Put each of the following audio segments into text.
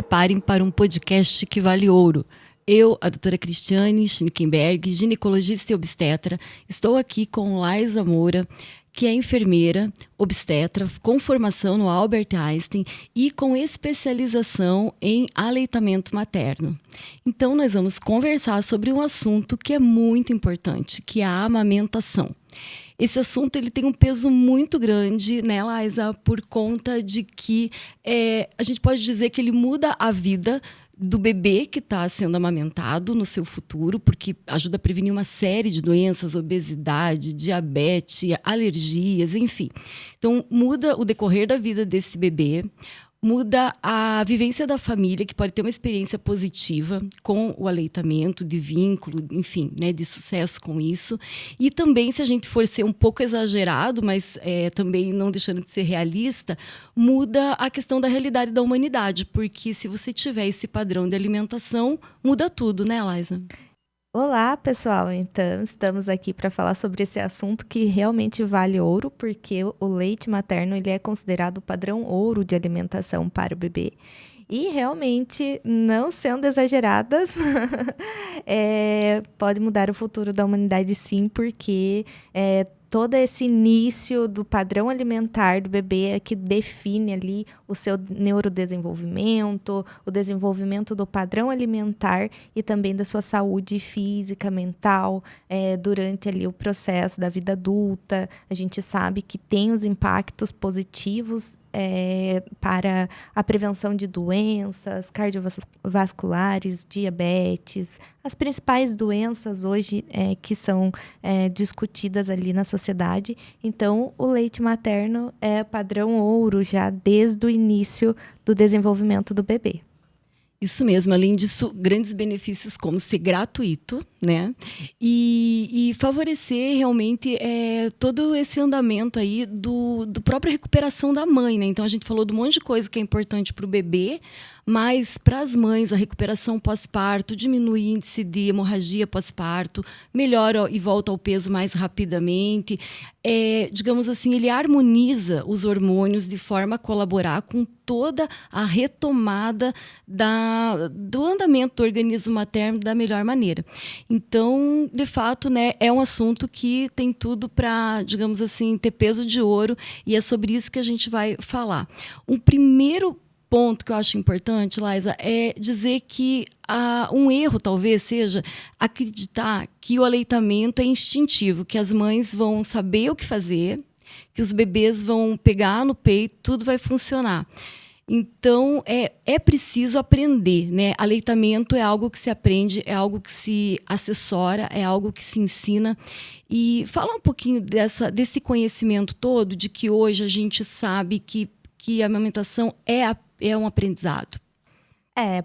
preparem para um podcast que vale ouro. Eu, a doutora Cristiane Schnickenberg, ginecologista e obstetra, estou aqui com Laisa Moura, que é enfermeira, obstetra, com formação no Albert Einstein e com especialização em aleitamento materno. Então, nós vamos conversar sobre um assunto que é muito importante, que é a amamentação. Esse assunto ele tem um peso muito grande, né, Laisa, por conta de que a gente pode dizer que ele muda a vida do bebê que está sendo amamentado no seu futuro, porque ajuda a prevenir uma série de doenças, obesidade, diabetes, alergias, enfim. Então, muda o decorrer da vida desse bebê, muda a vivência da família, que pode ter uma experiência positiva com o aleitamento, de vínculo, enfim, né, de sucesso com isso. E também, se a gente for ser um pouco exagerado, mas também não deixando de ser realista, muda a questão da realidade da humanidade, porque se você tiver esse padrão de alimentação, muda tudo, né, Laisa? Olá, pessoal! Então, estamos aqui para falar sobre esse assunto que realmente vale ouro, porque o leite materno ele é considerado o padrão ouro de alimentação para o bebê. E realmente, não sendo exageradas, pode mudar o futuro da humanidade sim, porque todo esse início do padrão alimentar do bebê é que define ali o seu neurodesenvolvimento, o desenvolvimento do padrão alimentar e também da sua saúde física, mental, durante ali o processo da vida adulta. A gente sabe que tem os impactos positivos para a prevenção de doenças cardiovasculares, diabetes, as principais doenças hoje que são discutidas ali na sociedade. Então, o leite materno é padrão ouro já desde o início do desenvolvimento do bebê. Isso mesmo, além disso, grandes benefícios como ser gratuito, né? E favorecer realmente todo esse andamento aí do própria recuperação da mãe, né? Então, a gente falou de um monte de coisa que é importante para o bebê, mas para as mães, a recuperação pós-parto, diminui o índice de hemorragia pós-parto, melhora e volta ao peso mais rapidamente. Digamos assim, ele harmoniza os hormônios de forma a colaborar com toda a retomada do andamento do organismo materno da melhor maneira. Então, de fato, né, é um assunto que tem tudo para, digamos assim, ter peso de ouro, e é sobre isso que a gente vai falar. Um primeiro ponto que eu acho importante, Laisa, é dizer que um erro talvez seja acreditar que o aleitamento é instintivo, que as mães vão saber o que fazer, que os bebês vão pegar no peito, tudo vai funcionar. Então, é preciso aprender, né? Aleitamento é algo que se aprende, é algo que se assessora, é algo que se ensina. E falar um pouquinho desse conhecimento todo, de que hoje a gente sabe que a amamentação é um aprendizado.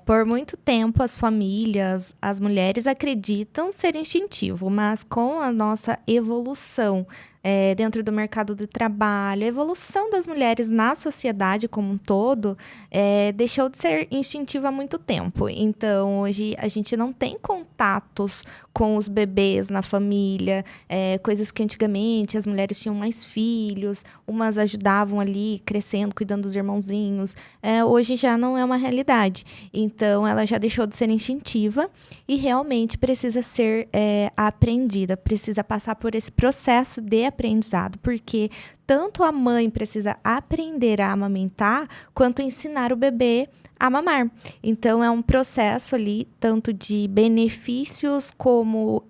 Por muito tempo as famílias, as mulheres acreditam ser instintivo, mas com a nossa evolução dentro do mercado de trabalho, a evolução das mulheres na sociedade como um todo, deixou de ser instintivo há muito tempo. Então, hoje a gente não tem contatos com os bebês na família, coisas que antigamente as mulheres tinham mais filhos, umas ajudavam ali crescendo, cuidando dos irmãozinhos. Hoje já não é uma realidade. Então, ela já deixou de ser instintiva e realmente precisa ser aprendida, precisa passar por esse processo de aprendizado, porque tanto a mãe precisa aprender a amamentar, quanto ensinar o bebê a mamar. Então, é um processo ali, tanto de benefícios, como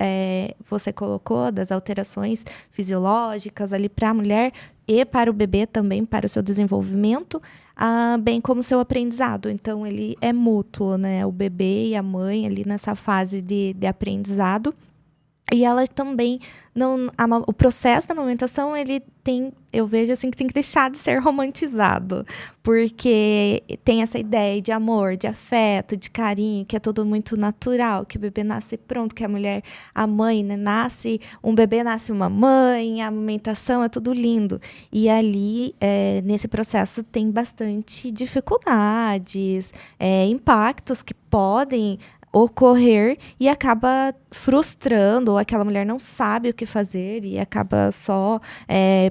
você colocou, das alterações fisiológicas ali para a mulher e para o bebê também, para o seu desenvolvimento, bem como seu aprendizado. Então, ele é mútuo, né? O bebê e a mãe ali nessa fase de aprendizado. E ela também o processo da amamentação, eu vejo assim que tem que deixar de ser romantizado, porque tem essa ideia de amor, de afeto, de carinho, que é tudo muito natural, que o bebê nasce pronto, que a mãe, né, um bebê nasce uma mãe, a amamentação é tudo lindo. E ali, nesse processo, tem bastante dificuldades, impactos que podem ocorrer e acaba frustrando, ou aquela mulher não sabe o que fazer e acaba só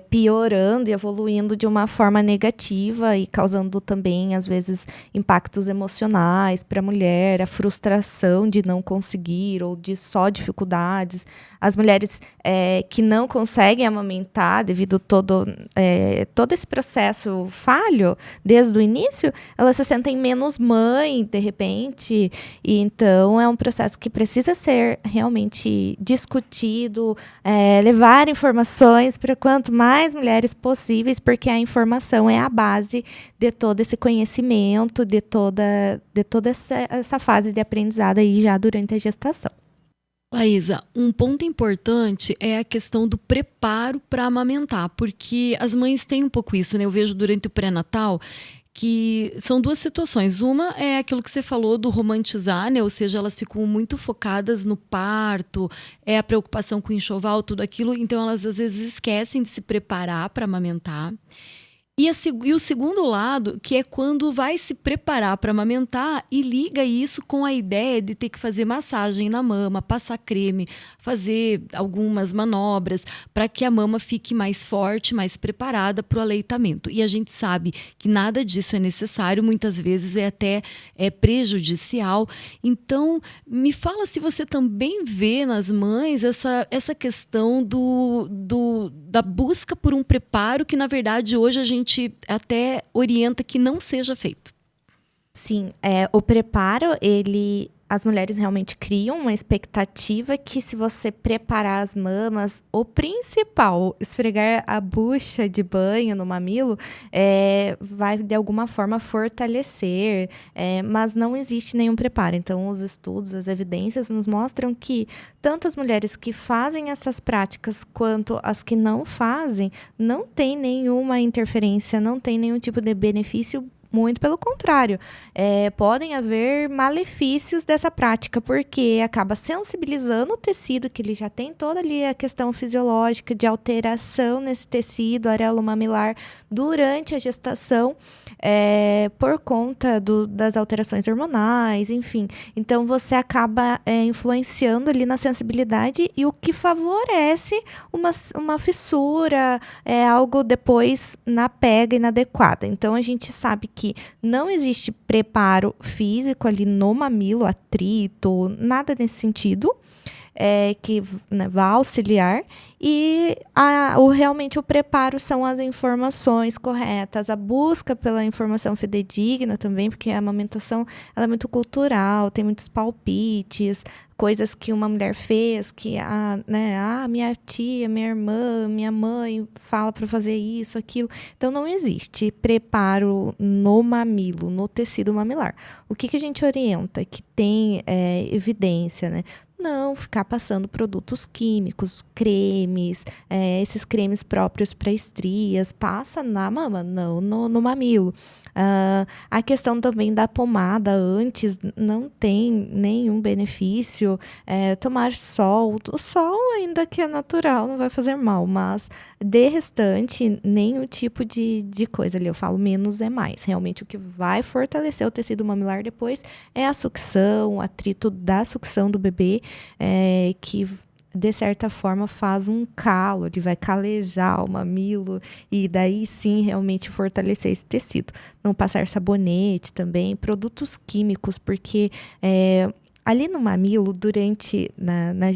piorando e evoluindo de uma forma negativa e causando também, às vezes, impactos emocionais para a mulher, a frustração de não conseguir ou de só dificuldades. As mulheres que não conseguem amamentar devido todo esse processo falho desde o início, elas se sentem menos mãe, de repente, e então é um processo que precisa ser realmente discutido, levar informações para quanto mais mulheres possíveis, porque a informação é a base de todo esse conhecimento, de toda essa fase de aprendizado aí já durante a gestação. Laísa, um ponto importante é a questão do preparo para amamentar, porque as mães têm um pouco isso, né? Eu vejo durante o pré-natal que são duas situações. Uma é aquilo que você falou do romantizar, né? Ou seja, elas ficam muito focadas no parto, a preocupação com o enxoval, tudo aquilo. Então, elas às vezes esquecem de se preparar para amamentar. E o segundo lado, que é quando vai se preparar para amamentar e liga isso com a ideia de ter que fazer massagem na mama, passar creme, fazer algumas manobras para que a mama fique mais forte, mais preparada para o aleitamento. E a gente sabe que nada disso é necessário, muitas vezes é até prejudicial. Então, me fala se você também vê nas mães essa questão da busca por um preparo que, na verdade, hoje a gente até orienta que não seja feito. Sim, o preparo, as mulheres realmente criam uma expectativa que, se você preparar as mamas, o principal, esfregar a bucha de banho no mamilo, vai de alguma forma fortalecer, mas não existe nenhum preparo. Então, os estudos, as evidências nos mostram que tanto as mulheres que fazem essas práticas quanto as que não fazem, não tem nenhuma interferência, não tem nenhum tipo de benefício. Muito pelo contrário, podem haver malefícios dessa prática, porque acaba sensibilizando o tecido, que ele já tem toda ali a questão fisiológica de alteração nesse tecido areolo-mamilar durante a gestação, por conta das alterações hormonais, enfim. Então, você acaba influenciando ali na sensibilidade, e o que favorece uma fissura, algo depois na pega inadequada. Então, a gente sabe que não existe preparo físico ali no mamilo, atrito, nada nesse sentido, que, né, vá auxiliar. E realmente o preparo são as informações corretas, a busca pela informação fidedigna também, porque a amamentação ela é muito cultural, tem muitos palpites, coisas que uma mulher fez, que minha tia, minha irmã, minha mãe fala para fazer isso, aquilo. Então, não existe preparo no mamilo, no tecido mamilar. O que a gente orienta? Que tem evidência, né? Não ficar passando produtos químicos, cremes, esses cremes próprios para estrias, passa na mama, não no mamilo. A questão também da pomada antes não tem nenhum benefício. Tomar sol, o sol ainda que é natural, não vai fazer mal, mas de restante, nenhum tipo de coisa ali. Eu falo menos é mais. Realmente o que vai fortalecer o tecido mamilar depois é a sucção, o atrito da sucção do bebê, que de certa forma faz um calo, ele vai calejar o mamilo e daí sim realmente fortalecer esse tecido. Não passar sabonete também, produtos químicos, porque ali no mamilo,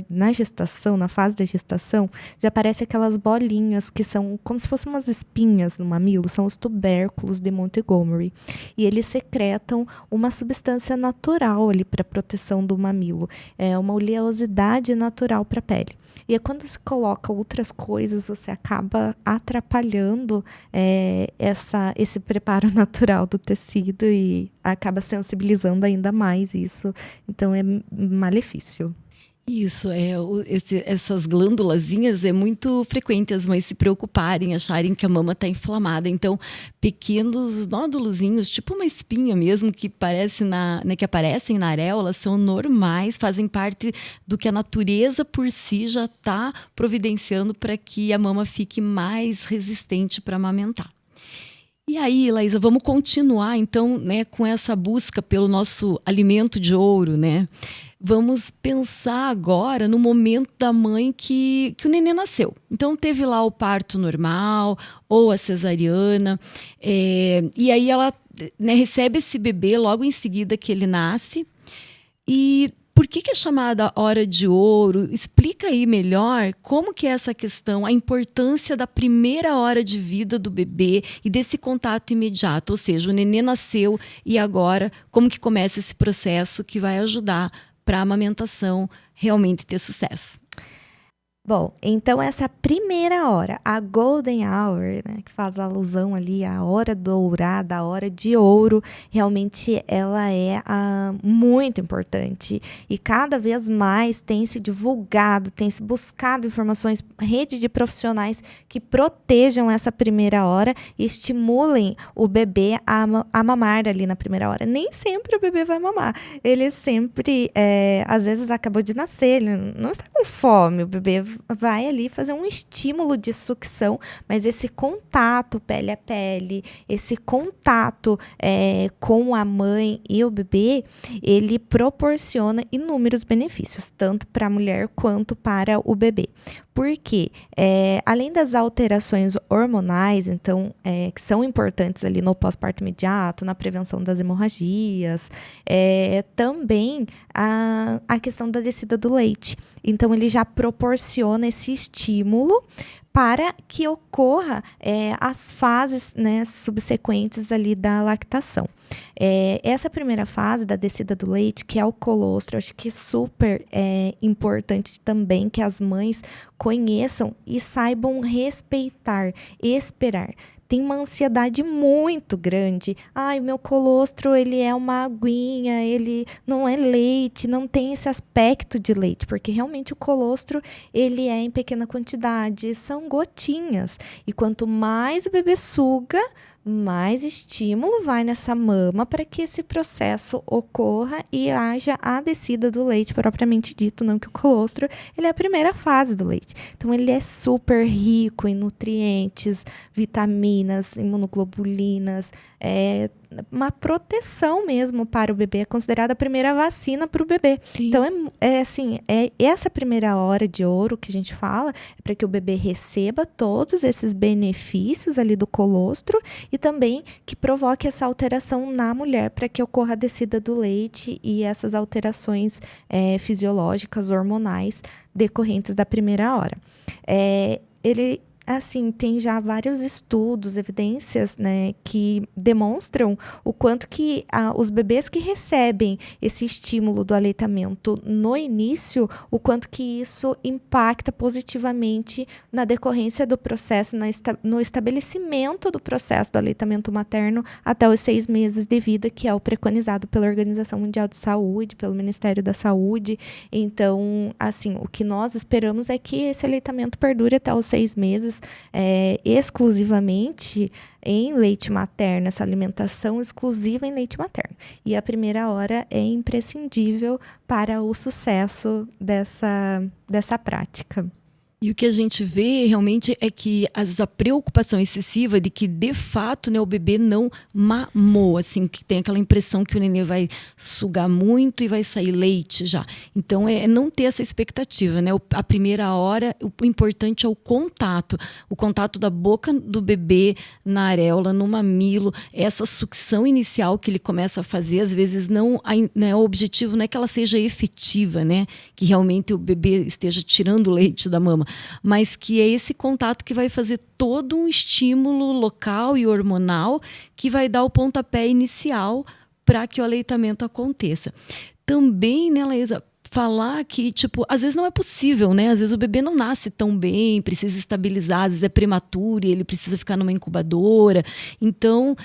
na gestação, na fase da gestação, já aparecem aquelas bolinhas que são como se fossem umas espinhas no mamilo, são os tubérculos de Montgomery. E eles secretam uma substância natural ali para proteção do mamilo. É uma oleosidade natural para a pele. E quando se coloca outras coisas, você acaba atrapalhando esse preparo natural do tecido e acaba sensibilizando ainda mais isso. Então, é malefício. Isso, essas glândulazinhas é muito frequente as mães se preocuparem, acharem que a mama está inflamada. Então, pequenos nódulozinhos, tipo uma espinha mesmo, que aparecem na areola, são normais, fazem parte do que a natureza por si já está providenciando para que a mama fique mais resistente para amamentar. E aí, Laísa, vamos continuar então, né, com essa busca pelo nosso alimento de ouro, né? Vamos pensar agora no momento da mãe que o neném nasceu. Então, teve lá o parto normal ou a cesariana, e aí ela, né, recebe esse bebê logo em seguida que ele nasce. E por que é chamada hora de ouro? Explica aí melhor como que é essa questão, a importância da primeira hora de vida do bebê e desse contato imediato. Ou seja, o nenê nasceu e agora como que começa esse processo que vai ajudar para a amamentação realmente ter sucesso. Bom, então essa primeira hora, a golden hour, né, que faz alusão ali à hora dourada, a hora de ouro, realmente ela é muito importante. E cada vez mais tem se divulgado, tem se buscado informações, rede de profissionais que protejam essa primeira hora e estimulem o bebê a mamar ali na primeira hora. Nem sempre o bebê vai mamar. Ele sempre, às vezes acabou de nascer, ele não está com fome, o bebê vai ali fazer um estímulo de sucção, mas esse contato pele a pele, esse contato com a mãe e o bebê, ele proporciona inúmeros benefícios, tanto para a mulher quanto para o bebê. Porque, além das alterações hormonais, então, que são importantes ali no pós-parto imediato, na prevenção das hemorragias, também a questão da descida do leite. Então, ele já proporciona esse estímulo para que ocorra as fases, né, subsequentes ali da lactação. Essa primeira fase da descida do leite, que é o colostro, acho que é super importante também que as mães conheçam e saibam respeitar, esperar. Tem uma ansiedade muito grande. Ai, meu colostro, ele é uma aguinha, ele não é leite, não tem esse aspecto de leite, porque realmente o colostro, ele é em pequena quantidade, são gotinhas. E quanto mais o bebê suga, mais estímulo vai nessa mama para que esse processo ocorra e haja a descida do leite propriamente dito, não que o colostro, ele é a primeira fase do leite. Então, ele é super rico em nutrientes, vitaminas, imunoglobulinas, uma proteção mesmo para o bebê, é considerada a primeira vacina para o bebê. Sim. Então, essa primeira hora de ouro que a gente fala, é para que o bebê receba todos esses benefícios ali do colostro e também que provoque essa alteração na mulher, para que ocorra a descida do leite e essas alterações fisiológicas, hormonais, decorrentes da primeira hora. Ele assim, tem já vários estudos, evidências, né, que demonstram o quanto que os bebês que recebem esse estímulo do aleitamento no início, o quanto que isso impacta positivamente na decorrência do processo, no estabelecimento do processo do aleitamento materno até os 6 meses de vida, que é o preconizado pela Organização Mundial de Saúde, pelo Ministério da Saúde. Então, assim, o que nós esperamos é que esse aleitamento perdure até os 6 meses, exclusivamente em leite materno, essa alimentação exclusiva em leite materno. E a primeira hora é imprescindível para o sucesso dessa prática. E o que a gente vê realmente é que a preocupação excessiva de que, de fato, né, o bebê não mamou, assim, que tem aquela impressão que o nenê vai sugar muito e vai sair leite já. Então, é não ter essa expectativa, né? A primeira hora, o importante é o contato da boca do bebê na areola, no mamilo, essa sucção inicial que ele começa a fazer, às vezes o objetivo não é que ela seja efetiva, né? Que realmente o bebê esteja tirando o leite da mama, mas que é esse contato que vai fazer todo um estímulo local e hormonal que vai dar o pontapé inicial para que o aleitamento aconteça. Também, né, Laísa, falar que, tipo, às vezes não é possível, né? Às vezes o bebê não nasce tão bem, precisa estabilizar, às vezes é prematuro e ele precisa ficar numa incubadora. Então,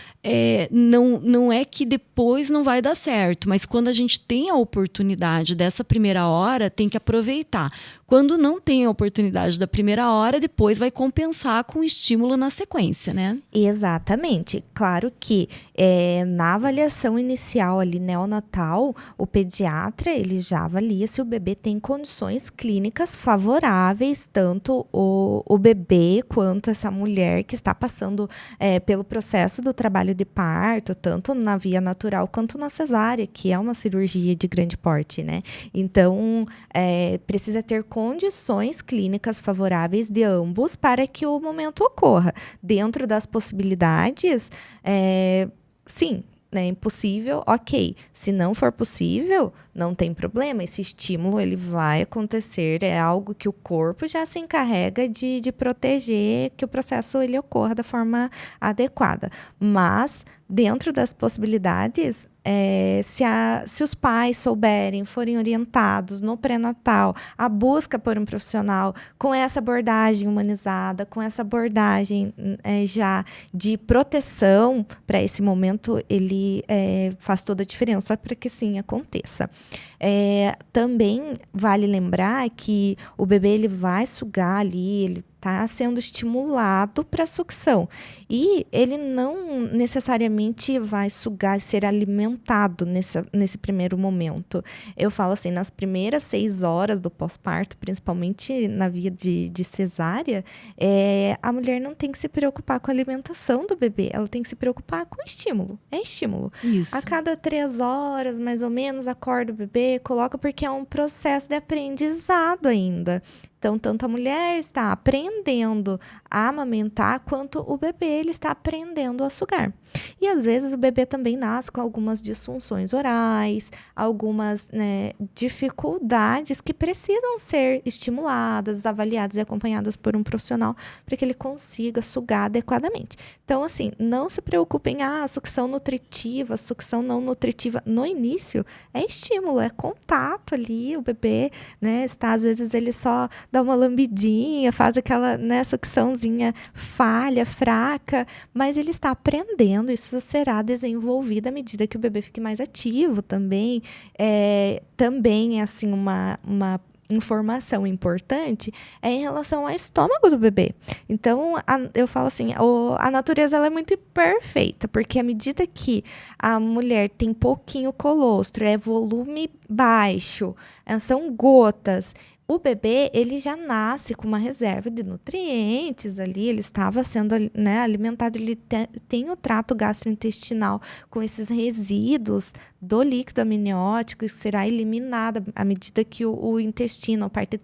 não é que depois não vai dar certo, mas quando a gente tem a oportunidade dessa primeira hora, tem que aproveitar. Quando não tem a oportunidade da primeira hora, depois vai compensar com estímulo na sequência, né? Exatamente. Claro que na avaliação inicial ali neonatal, o pediatra, ele já avalia avalia se o bebê tem condições clínicas favoráveis, tanto o bebê quanto essa mulher que está passando pelo processo do trabalho de parto, tanto na via natural quanto na cesárea, que é uma cirurgia de grande porte, né? Então, precisa ter condições clínicas favoráveis de ambos para que o momento ocorra. Dentro das possibilidades, sim, né, impossível, ok. Se não for possível, não tem problema. Esse estímulo ele vai acontecer, é algo que o corpo já se encarrega de proteger que o processo ele ocorra da forma adequada. Mas, dentro das possibilidades, se os pais souberem, forem orientados no pré-natal, a busca por um profissional com essa abordagem humanizada, com essa abordagem já de proteção para esse momento, ele faz toda a diferença para que sim aconteça. Também vale lembrar que o bebê ele vai sugar ali, ele está sendo estimulado para sucção. E ele não necessariamente vai sugar e ser alimentado nesse primeiro momento. Eu falo assim, nas primeiras 6 horas do pós-parto, principalmente na via de cesárea, a mulher não tem que se preocupar com a alimentação do bebê, ela tem que se preocupar com o estímulo. É estímulo. Isso. A cada 3 horas, mais ou menos, acorda o bebê, coloca, porque é um processo de aprendizado ainda. Então, tanto a mulher está aprendendo a amamentar, quanto o bebê ele está aprendendo a sugar. E, às vezes, o bebê também nasce com algumas disfunções orais, algumas dificuldades que precisam ser estimuladas, avaliadas e acompanhadas por um profissional para que ele consiga sugar adequadamente. Então, assim, não se preocupem, sucção nutritiva, sucção não nutritiva. No início, é estímulo, é contato ali, o bebê, está, às vezes, ele só dá uma lambidinha, faz aquela sucçãozinha falha, fraca, mas ele está aprendendo, isso será desenvolvido à medida que o bebê fique mais ativo também. Também, assim, uma informação importante em relação ao estômago do bebê. Então, eu falo assim, a natureza ela é muito perfeita, porque à medida que a mulher tem pouquinho colostro, volume baixo, são gotas, o bebê, ele já nasce com uma reserva de nutrientes ali, ele estava sendo alimentado, ele tem o trato gastrointestinal com esses resíduos do líquido amniótico, que será eliminado à medida que o intestino, a parte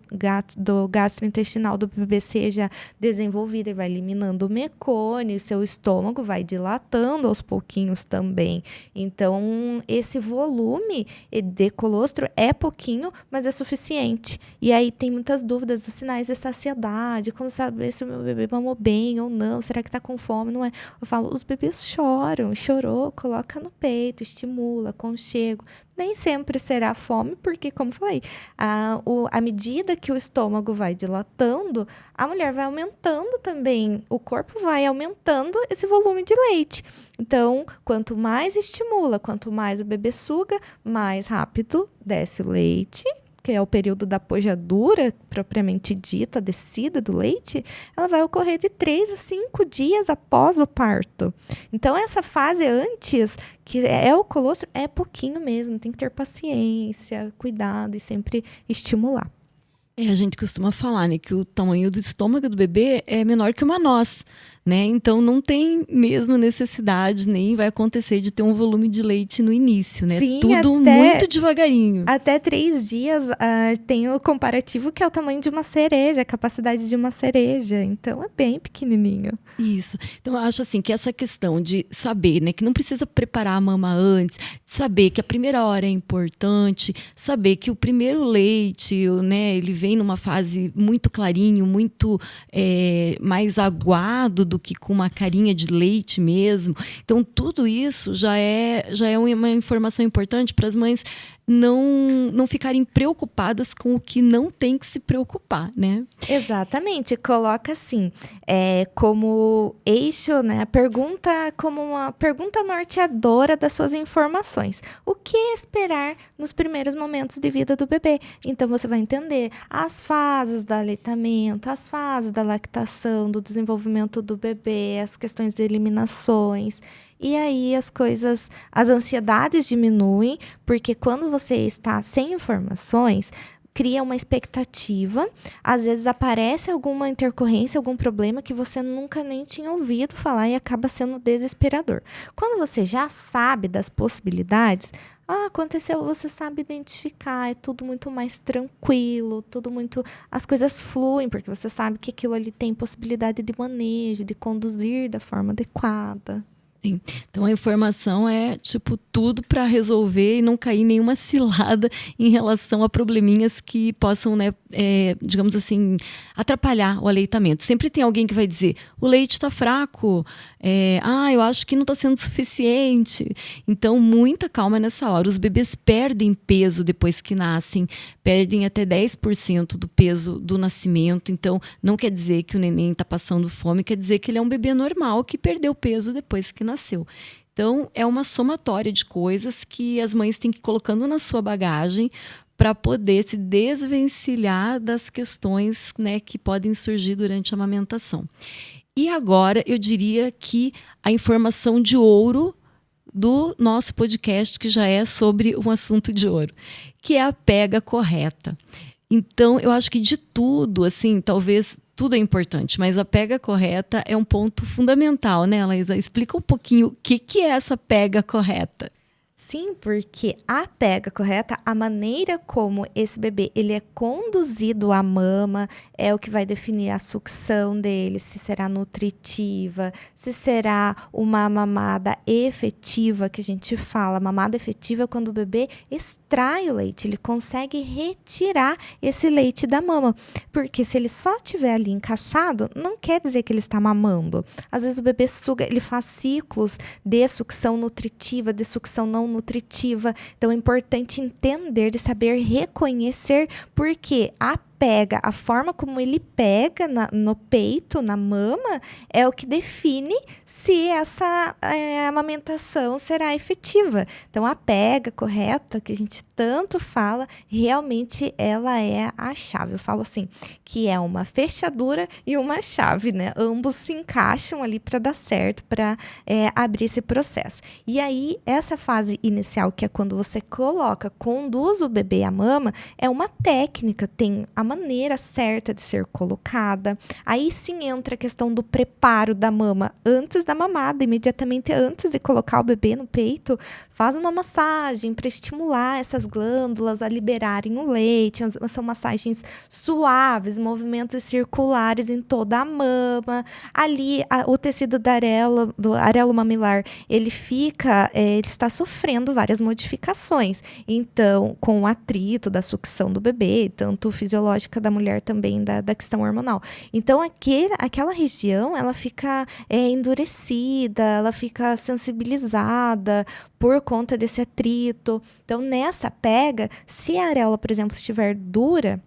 do gastrointestinal do bebê seja desenvolvida, ele vai eliminando o mecônio, seu estômago vai dilatando aos pouquinhos também. Então, esse volume de colostro é pouquinho, mas é suficiente. E aí tem muitas dúvidas, os sinais de saciedade, como saber se o meu bebê mamou bem ou não, será que está com fome, não é? Eu falo, os bebês choram, chorou, coloca no peito, estimula, aconchego. Nem sempre será fome, porque, como falei, à medida que o estômago vai dilatando, a mulher vai aumentando também, o corpo vai aumentando esse volume de leite. Então, quanto mais estimula, quanto mais o bebê suga, mais rápido desce o leite, que é o período da pojadura, propriamente dita, a descida do leite, ela vai ocorrer de 3 a 5 dias após o parto. Então, essa fase antes, que é o colostro, é pouquinho mesmo, tem que ter paciência, cuidado e sempre estimular. A gente costuma falar, que o tamanho do estômago do bebê é menor que uma noz, Então, não tem mesmo necessidade, nem vai acontecer de ter um volume de leite no início, Sim, tudo muito devagarinho. Até 3 dias tem o comparativo que é o tamanho de uma cereja, a capacidade de uma cereja. Então, é bem pequenininho. Isso. Então, eu acho assim que essa questão de saber, que não precisa preparar a mama antes, saber que a primeira hora é importante, saber que o primeiro leite, ele vem numa fase muito clarinho, muito mais aguado do que com uma carinha de leite mesmo. Então, tudo isso já é uma informação importante para as mães não ficarem preocupadas com o que não tem que se preocupar, Exatamente. Coloca assim, como eixo, a pergunta como uma pergunta norteadora das suas informações. O que esperar nos primeiros momentos de vida do bebê? Então, você vai entender as fases do aleitamento, as fases da lactação, do desenvolvimento do bebê, as questões de eliminações. e aí as ansiedades diminuem, porque quando você está sem informações, cria uma expectativa, às vezes aparece alguma intercorrência, algum problema que você nunca nem tinha ouvido falar e acaba sendo desesperador. Quando você já sabe das possibilidades, aconteceu, você sabe identificar, é tudo muito mais tranquilo, as coisas fluem, porque você sabe que aquilo ali tem possibilidade de manejo, de conduzir da forma adequada. Sim. Então a informação é tudo para resolver e não cair nenhuma cilada em relação a probleminhas que possam, né, digamos assim, atrapalhar o aleitamento. Sempre tem alguém que vai dizer: o leite está fraco, eu acho que não está sendo suficiente. Então muita calma nessa hora. Os bebês perdem peso depois que nascem, perdem até 10% do peso do nascimento. Então não quer dizer que o neném está passando fome, quer dizer que ele é um bebê normal que perdeu peso depois que nasceu. Então, é uma somatória de coisas que as mães têm que ir colocando na sua bagagem para poder se desvencilhar das questões, né, que podem surgir durante a amamentação. E agora, eu diria que a informação de ouro do nosso podcast, que já é sobre um assunto de ouro, que é a pega correta. Então, eu acho que de tudo, assim, talvez tudo é importante, mas a pega correta é um ponto fundamental, né, Laísa? Explica um pouquinho o que é essa pega correta. Sim, porque a pega correta, a maneira como esse bebê ele é conduzido à mama é o que vai definir a sucção dele, se será nutritiva, se será uma mamada efetiva, que a gente fala. Mamada efetiva é quando o bebê extrai o leite, ele consegue retirar esse leite da mama. Porque se ele só estiver ali encaixado, não quer dizer que ele está mamando. Às vezes o bebê suga, ele faz ciclos de sucção nutritiva, de sucção não nutritiva. Então é importante entender e saber reconhecer, porque a forma como ele pega no peito, na mama, é o que define se essa amamentação será efetiva. Então, a pega correta, que a gente tanto fala, realmente ela é a chave. Eu falo assim, que é uma fechadura e uma chave, né? Ambos se encaixam ali para dar certo, para abrir esse processo. E aí, essa fase inicial, que é quando você conduz o bebê à mama, é uma técnica, tem a maneira certa de ser colocada. Aí sim entra a questão do preparo da mama antes da mamada, imediatamente antes de colocar o bebê no peito, faz uma massagem para estimular essas glândulas a liberarem o leite. São massagens suaves, movimentos circulares em toda a mama. Ali o tecido do arelo mamilar, ele está sofrendo várias modificações. Então, com o atrito da sucção do bebê, tanto fisiológica da mulher também, da questão hormonal. Então, aquela região, ela fica endurecida, ela fica sensibilizada por conta desse atrito. Então, nessa pega, se a areola, por exemplo, estiver dura,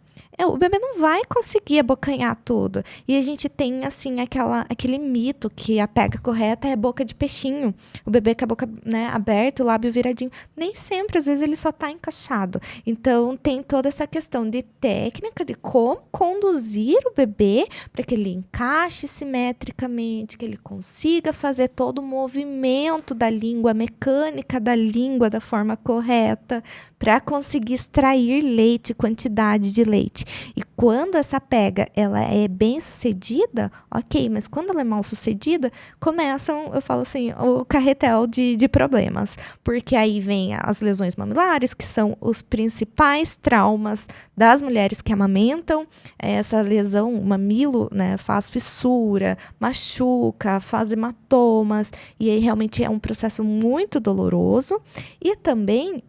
o bebê não vai conseguir abocanhar tudo. E a gente tem, assim, aquele mito que a pega correta é boca de peixinho. O bebê com a boca, né, aberta, o lábio viradinho. Nem sempre, às vezes, ele só está encaixado. Então, tem toda essa questão de técnica, de como conduzir o bebê para que ele encaixe simetricamente, que ele consiga fazer todo o movimento da língua, a mecânica da língua da forma correta, para conseguir extrair leite, quantidade de leite. E quando essa pega ela é bem sucedida, ok, mas quando ela é mal sucedida, começam, eu falo assim, o carretel de problemas, porque aí vem as lesões mamilares, que são os principais traumas das mulheres que amamentam. Essa lesão, o mamilo, né, faz fissura, machuca, faz hematomas, e aí realmente é um processo muito doloroso. E também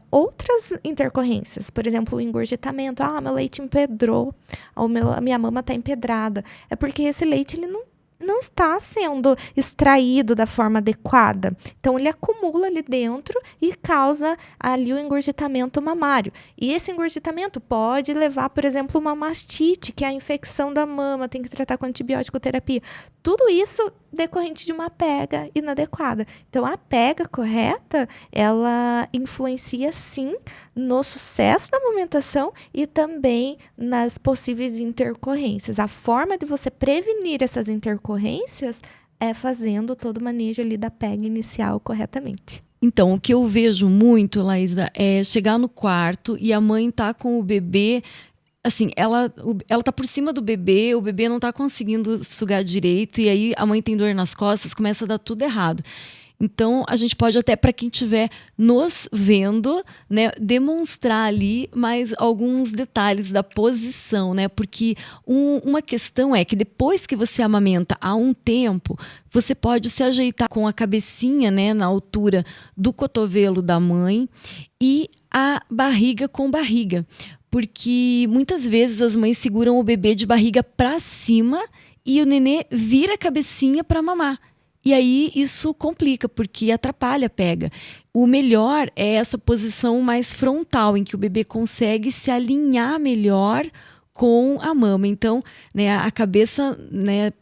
outras intercorrências, por exemplo, o engurgitamento. Meu leite empedrou, a minha mama está empedrada. É porque esse leite ele não está sendo extraído da forma adequada. Então, ele acumula ali dentro e causa ali o engurgitamento mamário. E esse engurgitamento pode levar, por exemplo, uma mastite, que é a infecção da mama, tem que tratar com antibiótico terapia. Tudo isso decorrente de uma pega inadequada. Então, a pega correta, ela influencia, sim, no sucesso da amamentação e também nas possíveis intercorrências. A forma de você prevenir essas intercorrências é fazendo todo o manejo ali da pega inicial corretamente. Então, o que eu vejo muito, Laísa, é chegar no quarto e a mãe tá com o bebê, assim, ela tá por cima do bebê, o bebê não tá conseguindo sugar direito, e aí a mãe tem dor nas costas, começa a dar tudo errado. Então, a gente pode até, para quem estiver nos vendo, né, demonstrar ali mais alguns detalhes da posição, né? Porque uma questão é que depois que você amamenta há um tempo, você pode se ajeitar com a cabecinha, né, na altura do cotovelo da mãe e a barriga com barriga. Porque muitas vezes as mães seguram o bebê de barriga para cima e o nenê vira a cabecinha para mamar. E aí isso complica, porque atrapalha a pega. O melhor é essa posição mais frontal, em que o bebê consegue se alinhar melhor com a mama. Então, né, a cabeça, né,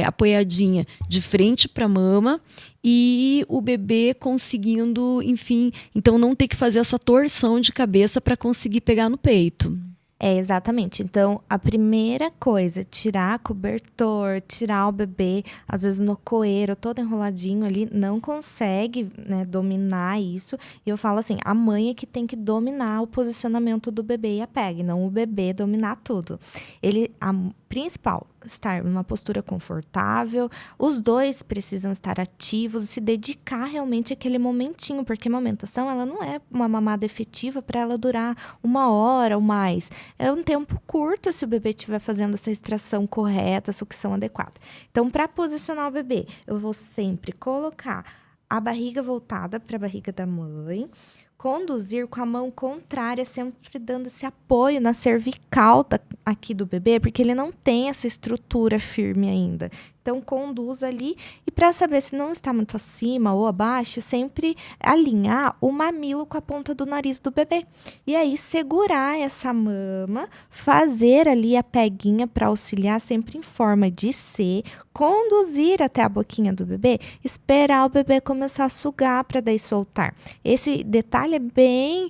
apoiadinha de frente para a mama e o bebê conseguindo, enfim, então não ter que fazer essa torção de cabeça para conseguir pegar no peito. Exatamente. Então, a primeira coisa, tirar cobertor, tirar o bebê, às vezes no coeiro, todo enroladinho ali, não consegue, né, dominar isso. E eu falo assim, a mãe é que tem que dominar o posicionamento do bebê e a pega, não o bebê dominar tudo. A principal, estar numa postura confortável, os dois precisam estar ativos e se dedicar realmente àquele momentinho, porque a amamentação, ela não é uma mamada efetiva para ela durar 1 hora ou mais. É um tempo curto se o bebê estiver fazendo essa extração correta, sucção adequada. Então, para posicionar o bebê, eu vou sempre colocar a barriga voltada para a barriga da mãe, conduzir com a mão contrária, sempre dando esse apoio na cervical aqui do bebê, porque ele não tem essa estrutura firme ainda. Então, conduz ali e para saber se não está muito acima ou abaixo, sempre alinhar o mamilo com a ponta do nariz do bebê. E aí, segurar essa mama, fazer ali a peguinha para auxiliar sempre em forma de C, conduzir até a boquinha do bebê, esperar o bebê começar a sugar para daí soltar. Esse detalhe é bem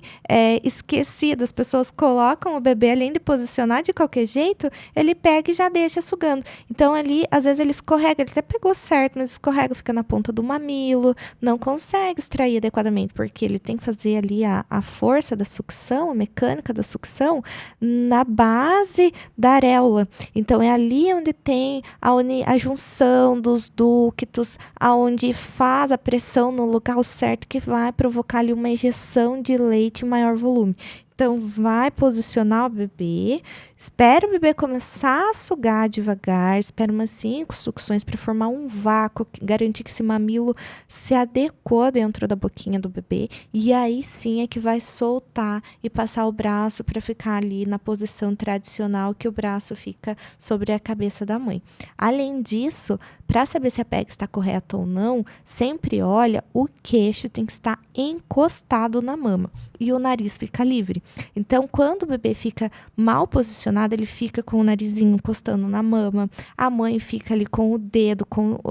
esquecido. As pessoas colocam o bebê, além de posicionar de qualquer jeito, ele pega e já deixa sugando. Então, ali, às vezes, ele escorrega, ele até pegou certo, mas escorrega, fica na ponta do mamilo, não consegue extrair adequadamente, porque ele tem que fazer ali a força da sucção, a mecânica da sucção, na base da areola. Então, é ali onde tem a junção dos ductos, aonde faz a pressão no lugar certo, que vai provocar ali uma ejeção de leite em maior volume. Então, vai posicionar o bebê, espera o bebê começar a sugar devagar, espera umas 5 sucções para formar um vácuo, garantir que esse mamilo se adequou dentro da boquinha do bebê, e aí sim é que vai soltar e passar o braço para ficar ali na posição tradicional, que o braço fica sobre a cabeça da mãe. Além disso, para saber se a pega está correta ou não, sempre olha, o queixo tem que estar encostado na mama e o nariz fica livre. Então, quando o bebê fica mal posicionado, ele fica com o narizinho encostando na mama, a mãe fica ali com o dedo,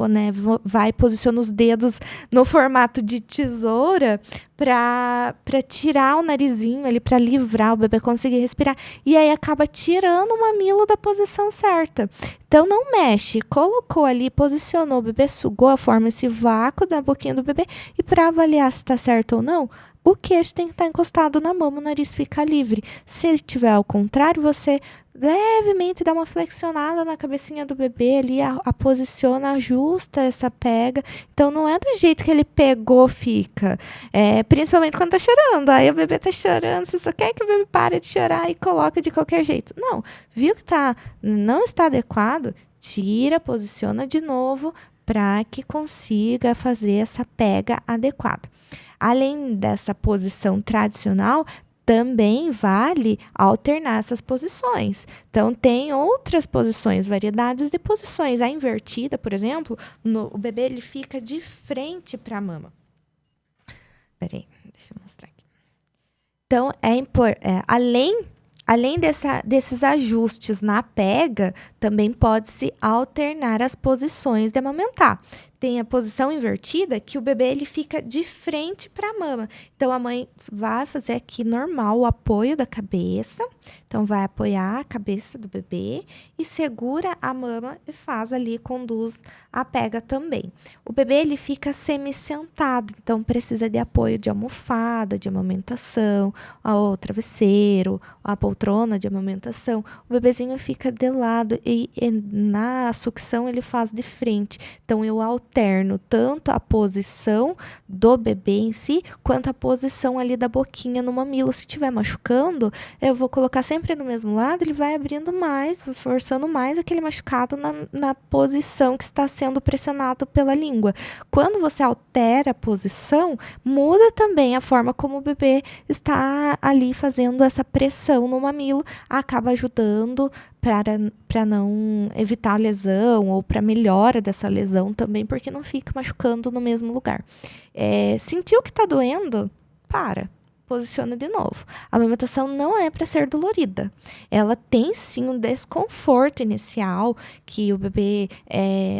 né, vai posiciona os dedos no formato de tesoura para tirar o narizinho ali, para livrar o bebê conseguir respirar. E aí acaba tirando o mamilo da posição certa. Então, não mexe. Colocou ali, posicionou, o bebê sugou, forma esse vácuo da boquinha do bebê. E para avaliar se está certo ou não, o queixo tem que estar encostado na mama, o nariz fica livre. Se tiver ao contrário, você levemente dá uma flexionada na cabecinha do bebê ali, a posiciona, ajusta essa pega. Então, não é do jeito que ele pegou, fica. Principalmente quando tá chorando. Aí o bebê tá chorando, você só quer que o bebê pare de chorar e coloca de qualquer jeito. Não, viu que não está adequado? Tira, posiciona de novo para que consiga fazer essa pega adequada. Além dessa posição tradicional, também vale alternar essas posições. Então, tem outras posições, variedades de posições. A invertida, por exemplo, o bebê ele fica de frente para a mama. Peraí, deixa eu mostrar aqui. Então, além desses ajustes na pega, também pode-se alternar as posições de amamentar. tem a posição invertida, que o bebê ele fica de frente para a mama. Então, a mãe vai fazer aqui normal o apoio da cabeça. Então, vai apoiar a cabeça do bebê e segura a mama e faz ali, conduz a pega também. O bebê ele fica semi-sentado, então precisa de apoio de almofada, de amamentação, o travesseiro, a poltrona de amamentação. O bebezinho fica de lado e na sucção ele faz de frente. Então, eu alterno tanto a posição do bebê em si, quanto a posição ali da boquinha no mamilo. Se estiver machucando, eu vou colocar sempre no mesmo lado, ele vai abrindo mais, forçando mais aquele machucado na posição que está sendo pressionado pela língua. Quando você altera a posição, muda também a forma como o bebê está ali fazendo essa pressão no mamilo, acaba ajudando para não evitar a lesão ou para melhora dessa lesão também, porque não fica machucando no mesmo lugar. Sentiu que está doendo? Posiciona de novo. A amamentação não é para ser dolorida. Ela tem sim um desconforto inicial, que o bebê,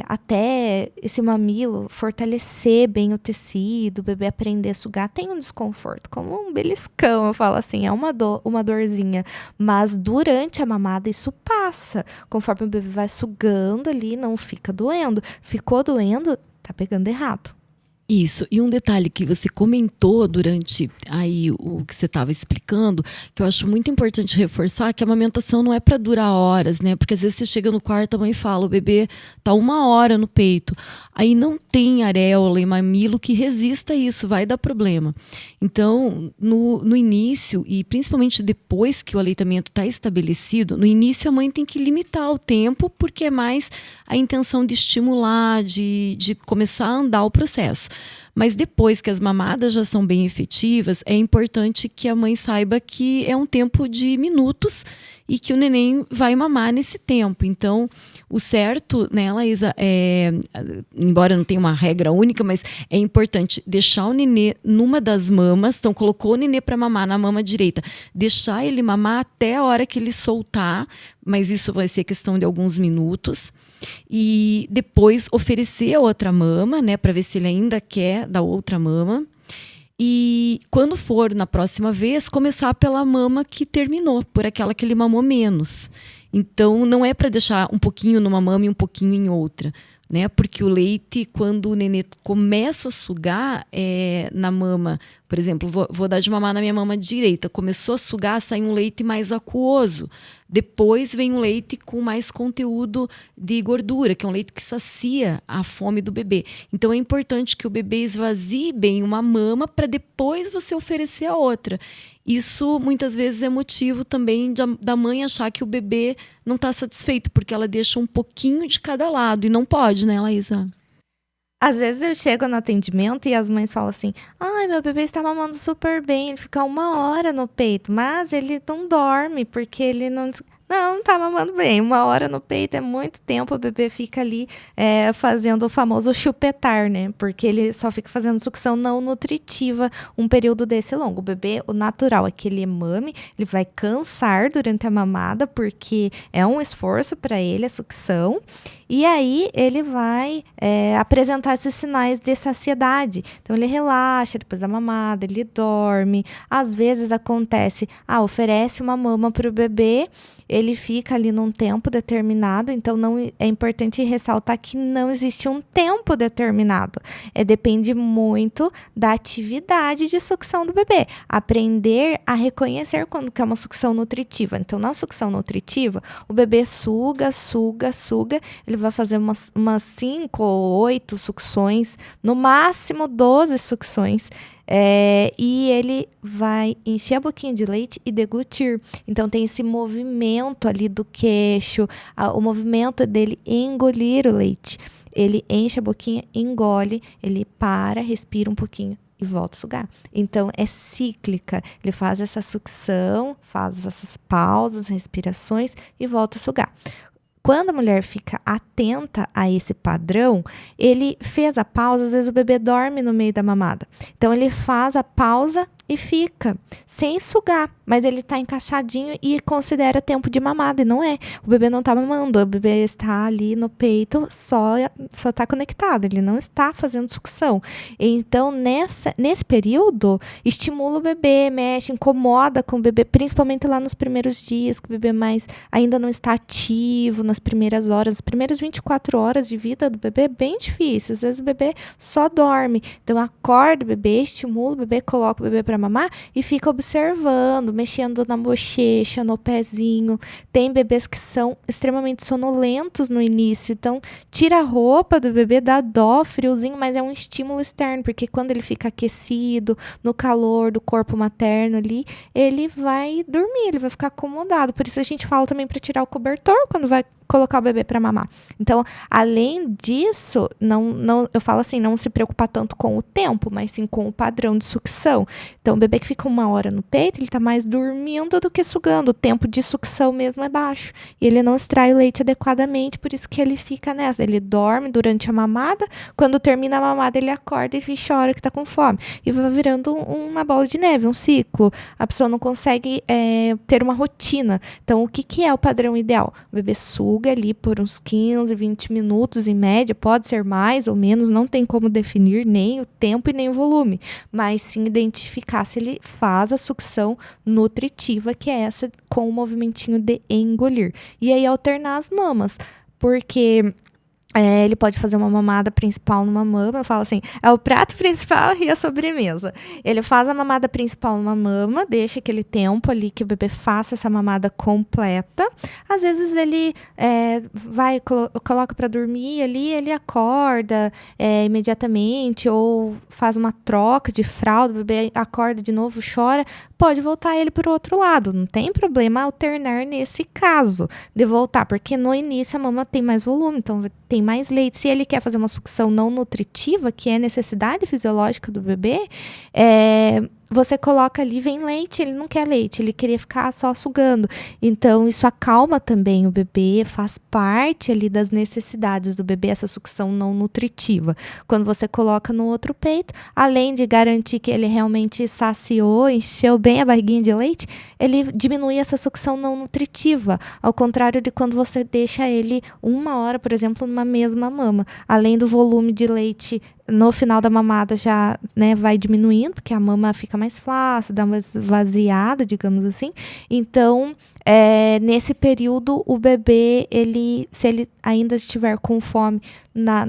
até esse mamilo fortalecer bem o tecido, o bebê aprender a sugar, tem um desconforto, como um beliscão, eu falo assim, é uma dorzinha. Mas durante a mamada isso passa. Conforme o bebê vai sugando ali, não fica doendo. Ficou doendo, tá pegando errado. Isso, e um detalhe que você comentou durante aí o que você estava explicando, que eu acho muito importante reforçar, que a amamentação não é para durar horas, né? Porque às vezes você chega no quarto, a mãe fala, o bebê tá 1 hora no peito, aí não tem areola e mamilo que resista a isso, vai dar problema. Então, no início, e principalmente depois que o aleitamento está estabelecido, no início a mãe tem que limitar o tempo, porque é mais a intenção de estimular, de começar a andar o processo. Mas depois que as mamadas já são bem efetivas, é importante que a mãe saiba que é um tempo de minutos e que o neném vai mamar nesse tempo. Então, o certo, né, Laísa, embora não tenha uma regra única, mas é importante deixar o nenê numa das mamas. Então, colocou o nenê para mamar na mama direita, deixar ele mamar até a hora que ele soltar, mas isso vai ser questão de alguns minutos. E depois oferecer a outra mama, né, para ver se ele ainda quer da outra mama. E quando for na próxima vez, começar pela mama que terminou, por aquela que ele mamou menos. Então, não é para deixar um pouquinho numa mama e um pouquinho em outra, né? Porque o leite, quando o nenê começa a sugar na mama, por exemplo, vou dar de mamar na minha mama direita, começou a sugar, sai um leite mais aquoso. Depois vem um leite com mais conteúdo de gordura, que é um leite que sacia a fome do bebê. Então é importante que o bebê esvazie bem uma mama para depois você oferecer a outra. Isso muitas vezes é motivo também da mãe achar que o bebê não está satisfeito, porque ela deixa um pouquinho de cada lado, e não pode, né, Laísa? Às vezes eu chego no atendimento e as mães falam assim, ai, meu bebê está mamando super bem, ele fica 1 hora no peito, mas ele não dorme, porque ele não tá mamando bem. 1 hora no peito é muito tempo, o bebê fica ali fazendo o famoso chupetar, né? Porque ele só fica fazendo sucção não nutritiva um período desse longo. O bebê, o natural é que ele mame, ele vai cansar durante a mamada, porque é um esforço para ele a sucção, e aí ele vai apresentar esses sinais de saciedade. Então ele relaxa depois da mamada, ele dorme. Às vezes acontece, oferece uma mama para o bebê, ele fica ali num tempo determinado, então não é importante ressaltar que não existe um tempo determinado. Depende muito da atividade de sucção do bebê. Aprender a reconhecer quando que é uma sucção nutritiva. Então, na sucção nutritiva, o bebê suga, ele vai fazer umas 5 ou 8 sucções, no máximo 12 sucções, e ele vai encher a boquinha de leite e deglutir. Então tem esse movimento ali do queixo, o movimento dele engolir o leite. Ele enche a boquinha, engole, ele para, respira um pouquinho e volta a sugar. Então é cíclica. Ele faz essa sucção, faz essas pausas, respirações e volta a sugar. Quando a mulher fica atenta a esse padrão, ele fez a pausa, às vezes o bebê dorme no meio da mamada. Então, ele faz a pausa e fica, sem sugar, mas ele tá encaixadinho e considera tempo de mamada, e não é. O bebê não tá mamando, o bebê está ali no peito, só tá conectado, ele não está fazendo sucção. Então, nesse período, estimula o bebê, mexe, incomoda com o bebê, principalmente lá nos primeiros dias, que o bebê ainda não está ativo, nas primeiras horas, as primeiras 24 horas de vida do bebê é bem difícil, às vezes o bebê só dorme. Então, acorda o bebê, estimula o bebê, coloca o bebê para mamar e fica observando, mexendo na bochecha, no pezinho. Tem bebês que são extremamente sonolentos no início, então tira a roupa do bebê, dá dó, friozinho, mas é um estímulo externo, porque quando ele fica aquecido, no calor do corpo materno ali, ele vai dormir, ele vai ficar acomodado. Por isso a gente fala também para tirar o cobertor quando vai colocar o bebê para mamar. Então, além disso, eu falo assim, não se preocupar tanto com o tempo, mas sim com o padrão de sucção. Então, o bebê que fica 1 hora no peito, ele está mais dormindo do que sugando. O tempo de sucção mesmo é baixo. E ele não extrai o leite adequadamente, por isso que ele fica nessa. Ele dorme durante a mamada, quando termina a mamada, ele acorda e chora que está com fome. E vai virando uma bola de neve, um ciclo. A pessoa não consegue ter uma rotina. Então, o que é o padrão ideal? O bebê suga ali por uns 15, 20 minutos em média, pode ser mais ou menos, não tem como definir nem o tempo e nem o volume, mas sim identificar se ele faz a sucção nutritiva, que é essa com o movimentinho de engolir. E aí alternar as mamas, porque ele pode fazer uma mamada principal numa mama, eu falo assim, é o prato principal e a sobremesa. Ele faz a mamada principal numa mama, deixa aquele tempo ali que o bebê faça essa mamada completa. Às vezes ele coloca para dormir ali, ele acorda imediatamente, ou faz uma troca de fralda, o bebê acorda de novo, chora, pode voltar ele para o outro lado, não tem problema alternar nesse caso de voltar, porque no início a mama tem mais volume, então tem mais leite. Se ele quer fazer uma sucção não nutritiva, que é necessidade fisiológica do bebê, você coloca ali, vem leite, ele não quer leite, ele queria ficar só sugando. Então, isso acalma também o bebê, faz parte ali das necessidades do bebê, essa sucção não nutritiva. Quando você coloca no outro peito, além de garantir que ele realmente saciou, encheu bem a barriguinha de leite, ele diminui essa sucção não nutritiva, ao contrário de quando você deixa ele 1 hora, por exemplo, numa mesma mama. Além do volume de leite no final da mamada já, vai diminuindo, porque a mama fica mais flácida, mais vaziada, digamos assim. Então, nesse período, o bebê, se ele ainda estiver com fome na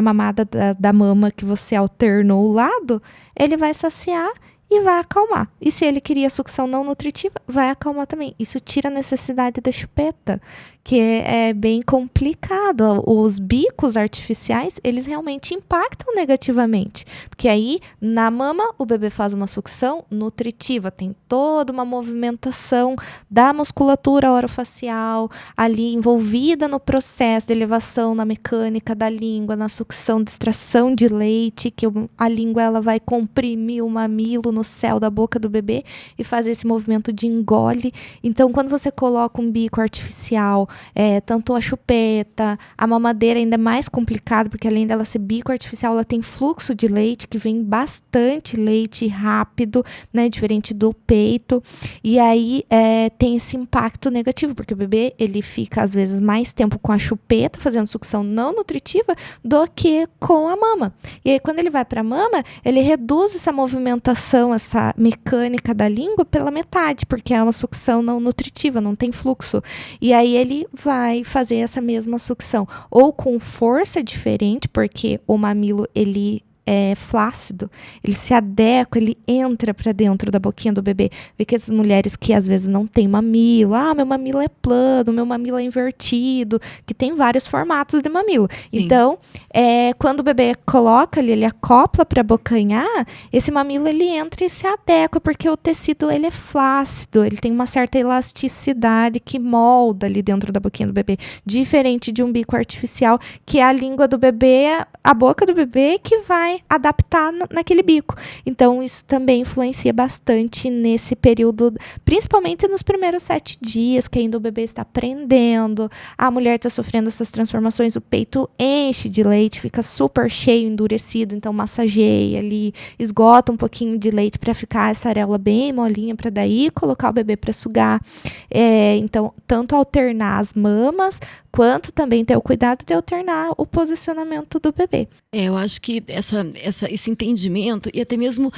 mamada da mama que você alternou o lado, ele vai saciar e vai acalmar. E se ele queria sucção não nutritiva, vai acalmar também. Isso tira a necessidade da chupeta, que é bem complicado. Os bicos artificiais, eles realmente impactam negativamente. Porque aí, na mama, o bebê faz uma sucção nutritiva. Tem toda uma movimentação da musculatura orofacial ali envolvida no processo de elevação na mecânica da língua, na sucção de extração de leite, que a língua ela vai comprimir o mamilo no céu da boca do bebê e fazer esse movimento de engole. Então, quando você coloca um bico artificial, tanto a chupeta, a mamadeira ainda é mais complicado, porque além dela ser bico artificial, ela tem fluxo de leite, que vem bastante leite rápido, diferente do peito, e aí tem esse impacto negativo, porque o bebê, ele fica às vezes mais tempo com a chupeta, fazendo sucção não nutritiva, do que com a mama. E aí quando ele vai para a mama, ele reduz essa movimentação, essa mecânica da língua pela metade, porque é uma sucção não nutritiva, não tem fluxo. E aí ele vai fazer essa mesma sucção, ou com força diferente, porque o mamilo, ele é flácido, ele se adequa, ele entra para dentro da boquinha do bebê. Vê que essas mulheres que às vezes não tem mamilo, meu mamilo é plano, meu mamilo é invertido, que tem vários formatos de mamilo. Sim. Então, quando o bebê coloca ali, ele acopla para abocanhar, esse mamilo ele entra e se adequa, porque o tecido ele é flácido, ele tem uma certa elasticidade que molda ali dentro da boquinha do bebê, diferente de um bico artificial, que é a língua do bebê, a boca do bebê que vai adaptar naquele bico. Então, isso também influencia bastante nesse período, principalmente nos primeiros 7 dias, que ainda o bebê está aprendendo, a mulher está sofrendo essas transformações, o peito enche de leite, fica super cheio, endurecido, então massageia ali, esgota um pouquinho de leite para ficar essa areola bem molinha, para daí colocar o bebê para sugar. Então, tanto alternar as mamas, quanto também ter o cuidado de alternar o posicionamento do bebê. Eu acho que esse entendimento e até mesmo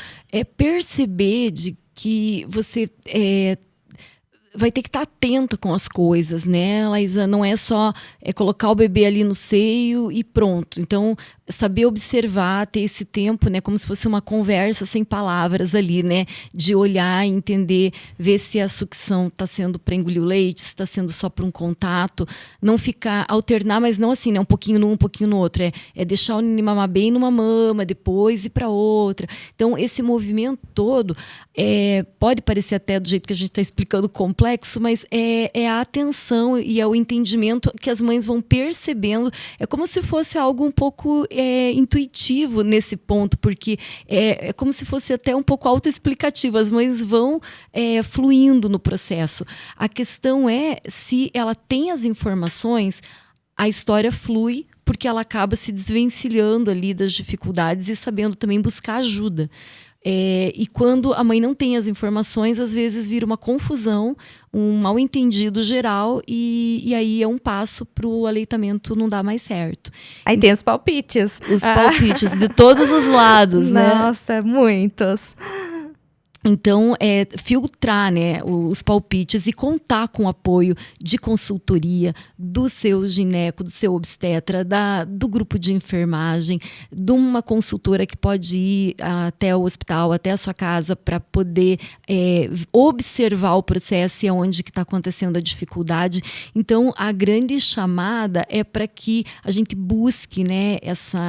perceber de que você vai ter que estar atenta com as coisas, né, Laísa? Não é só colocar o bebê ali no seio e pronto. Então, saber observar, ter esse tempo, né, como se fosse uma conversa sem palavras ali, né, de olhar, entender, ver se a sucção está sendo para engolir o leite, se está sendo só para um contato, não ficar, alternar, mas não assim, né, um pouquinho num, um pouquinho no outro, é deixar o neném mamar bem numa mama, depois ir para outra. Então, esse movimento todo, pode parecer até do jeito que a gente está explicando complexo, mas é a atenção e é o entendimento que as mães vão percebendo, é como se fosse algo um pouco intuitivo nesse ponto, porque é como se fosse até um pouco autoexplicativo. As mães vão fluindo no processo. A questão é se ela tem as informações, a história flui, porque ela acaba se desvencilhando ali das dificuldades e sabendo também buscar ajuda. E quando a mãe não tem as informações, às vezes vira uma confusão, um mal-entendido geral, e aí é um passo para o aleitamento não dar mais certo. Aí tem os palpites. Os palpites de todos os lados, né? Nossa, muitos. Então, filtrar, né, os palpites e contar com o apoio de consultoria do seu gineco, do seu obstetra, do grupo de enfermagem, de uma consultora que pode ir até o hospital, até a sua casa, para poder observar o processo e aonde que está acontecendo a dificuldade. Então, a grande chamada é para que a gente busque, né,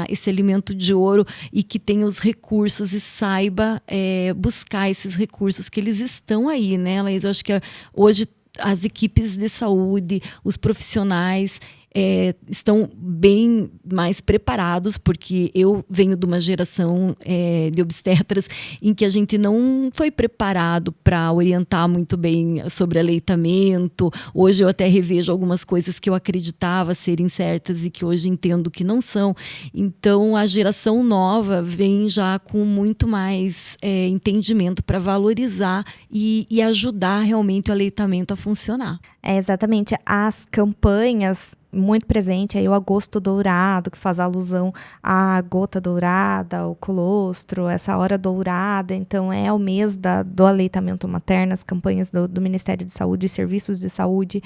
esse alimento de ouro e que tenha os recursos e saiba buscar esses recursos que eles estão aí, né, Laís? Eu acho que hoje as equipes de saúde, os profissionais estão bem mais preparados, porque eu venho de uma geração de obstetras em que a gente não foi preparado para orientar muito bem sobre aleitamento. Hoje eu até revejo algumas coisas que eu acreditava serem certas e que hoje entendo que não são. Então, a geração nova vem já com muito mais entendimento para valorizar e ajudar realmente o aleitamento a funcionar. Exatamente. As campanhas muito presente aí o agosto dourado, que faz alusão à gota dourada, ao colostro, essa hora dourada. Então, é o mês do aleitamento materno. As campanhas do Ministério de Saúde e Serviços de Saúde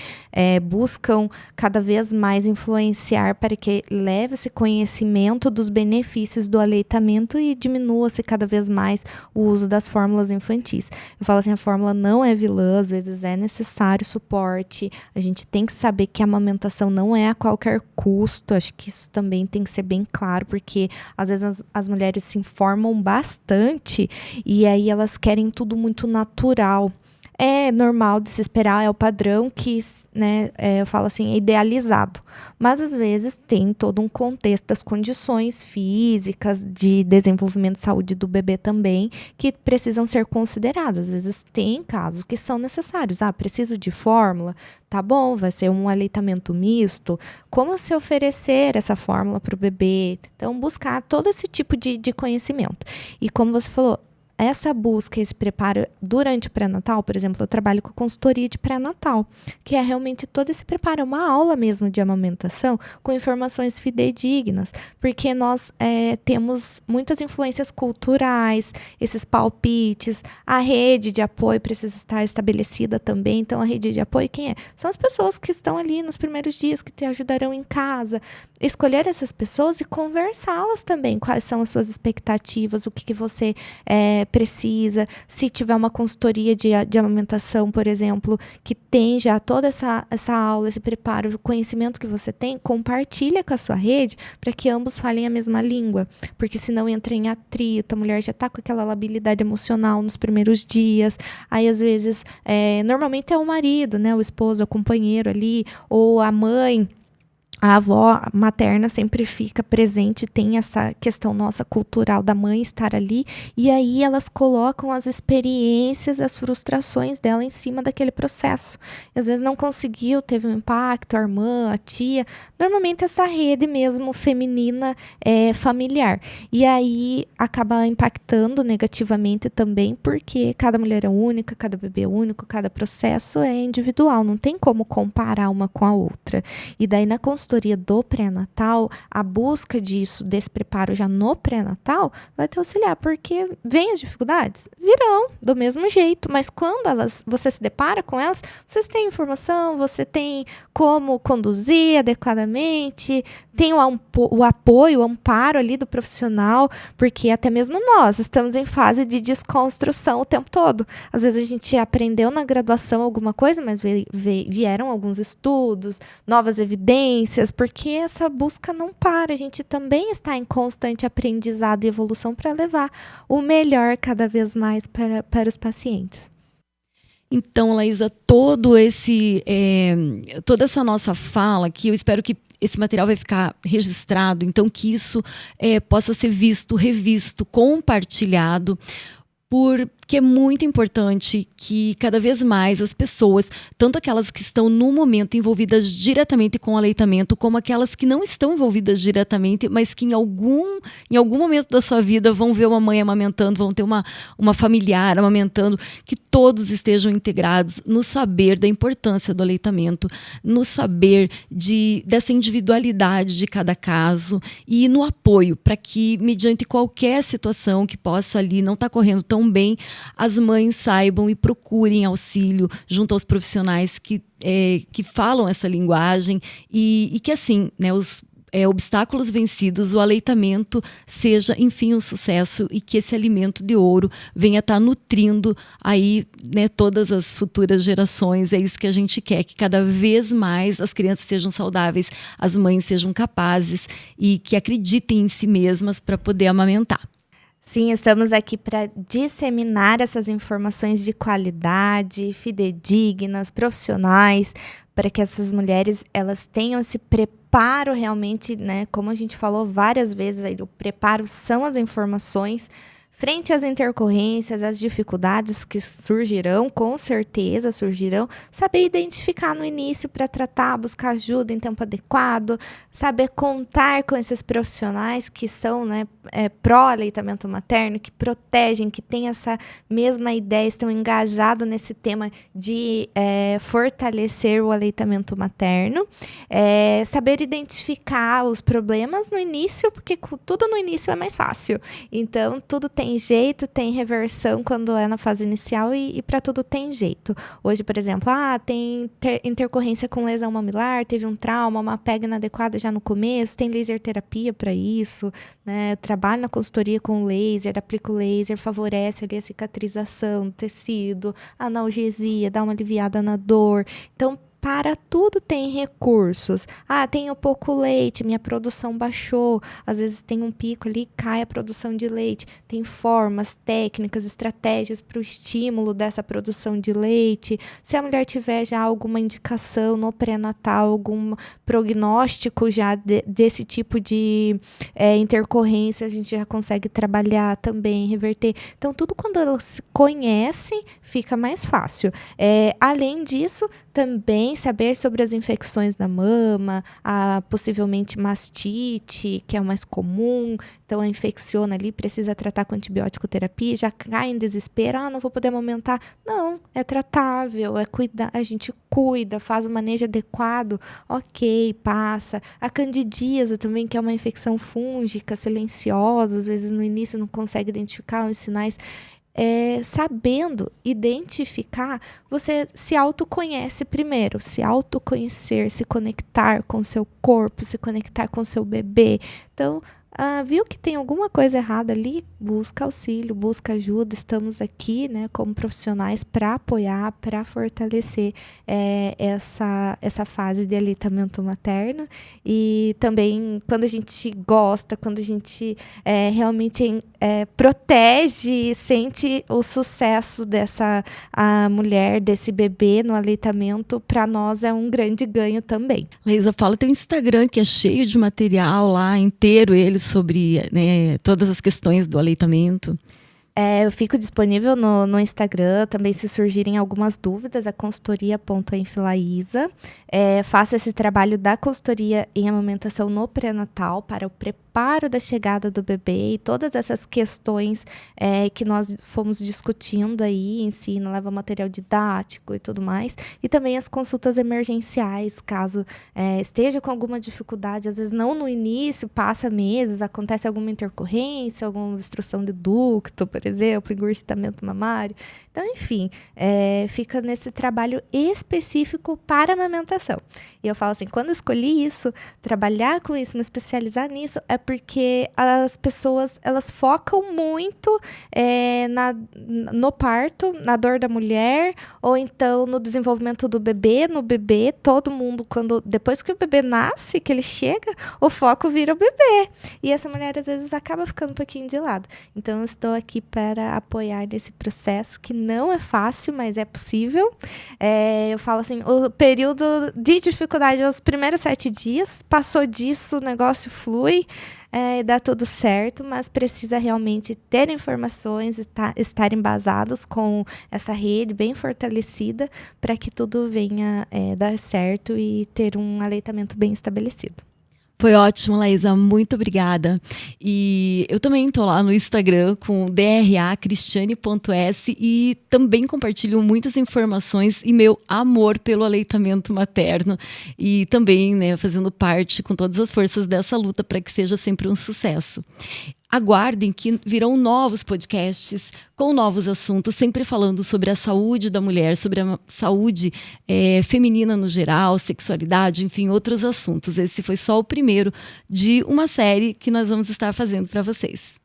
buscam cada vez mais influenciar para que leve esse conhecimento dos benefícios do aleitamento e diminua-se cada vez mais o uso das fórmulas infantis. Eu falo assim, a fórmula não é vilã, às vezes é necessário suporte. A gente tem que saber que a amamentação não é a qualquer custo. Acho que isso também tem que ser bem claro, porque às vezes as mulheres se informam bastante e aí elas querem tudo muito natural. É normal de se esperar, é o padrão que, né, eu falo assim, é idealizado. Mas, às vezes, tem todo um contexto das condições físicas, de desenvolvimento de saúde do bebê também, que precisam ser consideradas. Às vezes, tem casos que são necessários. Preciso de fórmula? Tá bom, vai ser um aleitamento misto. Como se oferecer essa fórmula para o bebê? Então, buscar todo esse tipo de conhecimento. E como você falou, essa busca, esse preparo durante o pré-natal, por exemplo, eu trabalho com consultoria de pré-natal, que é realmente todo esse preparo, uma aula mesmo de amamentação com informações fidedignas, porque nós temos muitas influências culturais, esses palpites, a rede de apoio precisa estar estabelecida também. Então, a rede de apoio, quem é? São as pessoas que estão ali nos primeiros dias, que te ajudarão em casa. Escolher essas pessoas e conversá-las também, quais são as suas expectativas, o que você precisa. Se tiver uma consultoria de amamentação, por exemplo, que tem já toda essa aula, esse preparo, o conhecimento que você tem, compartilha com a sua rede para que ambos falem a mesma língua, porque senão entra em atrito, a mulher já está com aquela labilidade emocional nos primeiros dias, aí às vezes, normalmente é o marido, né, o esposo, o companheiro ali, ou a mãe, a avó materna sempre fica presente, tem essa questão nossa cultural da mãe estar ali, e aí elas colocam as experiências, as frustrações dela em cima daquele processo. E às vezes não conseguiu, teve um impacto, a irmã, a tia, normalmente essa rede mesmo feminina familiar. E aí acaba impactando negativamente também, porque cada mulher é única, cada bebê é único, cada processo é individual, não tem como comparar uma com a outra. E daí na consultoria do pré-natal, a busca disso, desse preparo já no pré-natal, vai te auxiliar, porque vem as dificuldades? Virão, do mesmo jeito, mas quando você se depara com elas, você tem informação, você tem como conduzir adequadamente, tem o apoio, o amparo ali do profissional, porque até mesmo nós estamos em fase de desconstrução o tempo todo. Às vezes a gente aprendeu na graduação alguma coisa, mas vieram alguns estudos, novas evidências, porque essa busca não para. A gente também está em constante aprendizado e evolução para levar o melhor cada vez mais para os pacientes. Então, Laísa, toda essa nossa fala aqui, eu espero que esse material vai ficar registrado, então que isso possa ser visto, revisto, compartilhado, porque é muito importante que cada vez mais as pessoas, tanto aquelas que estão no momento envolvidas diretamente com o aleitamento, como aquelas que não estão envolvidas diretamente, mas que em algum momento da sua vida vão ver uma mãe amamentando, vão ter uma familiar amamentando, que todos estejam integrados no saber da importância do aleitamento, no saber dessa individualidade de cada caso e no apoio para que, mediante qualquer situação que possa ali não estar correndo tão bem, as mães saibam e procurem auxílio junto aos profissionais que falam essa linguagem e que assim, né, os obstáculos vencidos, o aleitamento seja, enfim, um sucesso e que esse alimento de ouro venha estar nutrindo aí, né, todas as futuras gerações. É isso que a gente quer, que cada vez mais as crianças sejam saudáveis, as mães sejam capazes e que acreditem em si mesmas para poder amamentar. Sim, estamos aqui para disseminar essas informações de qualidade, fidedignas, profissionais, para que essas mulheres elas tenham esse preparo realmente, né? Como a gente falou várias vezes, aí, o preparo são as informações. Frente às intercorrências, às dificuldades que surgirão, com certeza surgirão, saber identificar no início para tratar, buscar ajuda em tempo adequado, saber contar com esses profissionais que são, né, pró-aleitamento materno, que protegem, que têm essa mesma ideia, estão engajados nesse tema de fortalecer o aleitamento materno, saber identificar os problemas no início, porque tudo no início é mais fácil, então tudo tem jeito, tem reversão quando é na fase inicial e para tudo tem jeito. Hoje, por exemplo, tem intercorrência com lesão mamilar, teve um trauma, uma pega inadequada já no começo, tem laser terapia para isso, né? Trabalho na consultoria com laser, aplico laser, favorece ali a cicatrização do tecido, analgesia, dá uma aliviada na dor. Então, para tudo tem recursos. Tenho pouco leite, minha produção baixou. Às vezes tem um pico ali, cai a produção de leite. Tem formas, técnicas, estratégias para o estímulo dessa produção de leite. Se a mulher tiver já alguma indicação no pré-natal, algum prognóstico já desse tipo de intercorrência, a gente já consegue trabalhar também, reverter. Então, tudo quando elas se conhecem, fica mais fácil. Além disso, também saber sobre as infecções da mama, possivelmente mastite, que é o mais comum, então a infecciona ali, precisa tratar com antibiótico terapia, já cai em desespero, não vou poder amamentar. Não, é tratável, a gente cuida, faz o manejo adequado, ok, passa. A candidíase também, que é uma infecção fúngica, silenciosa, às vezes no início não consegue identificar os sinais. Sabendo identificar, você se autoconhece primeiro, se autoconhecer, se conectar com o seu corpo, se conectar com o seu bebê. Então, Viu que tem alguma coisa errada ali? Busca auxílio, busca ajuda. Estamos aqui, né, como profissionais para apoiar, para fortalecer essa fase de aleitamento materno. E também, quando a gente gosta, quando a gente realmente protege, sente o sucesso dessa mulher, desse bebê no aleitamento, para nós é um grande ganho também. Laísa, fala teu Instagram, que é cheio de material lá, inteiro ele sobre, né, todas as questões do aleitamento. Eu fico disponível no Instagram, também se surgirem algumas dúvidas, a consultoria.enflaísa. Faço esse trabalho da consultoria em amamentação no pré-natal para o preparo da chegada do bebê e todas essas questões que nós fomos discutindo aí, ensino, leva material didático e tudo mais. E também as consultas emergenciais, caso esteja com alguma dificuldade, às vezes não no início, passa meses, acontece alguma intercorrência, alguma obstrução de ducto, por exemplo, engurgitamento mamário. Então, enfim, fica nesse trabalho específico para amamentação. E eu falo assim, quando eu escolhi isso, trabalhar com isso, me especializar nisso, é porque as pessoas, elas focam muito no parto, na dor da mulher, ou então no desenvolvimento do bebê, no bebê, todo mundo, depois que o bebê nasce, que ele chega, o foco vira o bebê. E essa mulher, às vezes, acaba ficando um pouquinho de lado. Então, eu estou aqui para apoiar nesse processo, que não é fácil, mas é possível. Eu falo assim, o período de dificuldade é os primeiros 7 dias, passou disso, o negócio flui, dá tudo certo, mas precisa realmente ter informações, estar embasados com essa rede bem fortalecida para que tudo venha dar certo e ter um aleitamento bem estabelecido. Foi ótimo, Laísa, muito obrigada. E eu também estou lá no Instagram com dracristiane.s e também compartilho muitas informações e meu amor pelo aleitamento materno e também, né, fazendo parte com todas as forças dessa luta para que seja sempre um sucesso. Aguardem que virão novos podcasts com novos assuntos, sempre falando sobre a saúde da mulher, sobre a saúde feminina no geral, sexualidade, enfim, outros assuntos. Esse foi só o primeiro de uma série que nós vamos estar fazendo para vocês.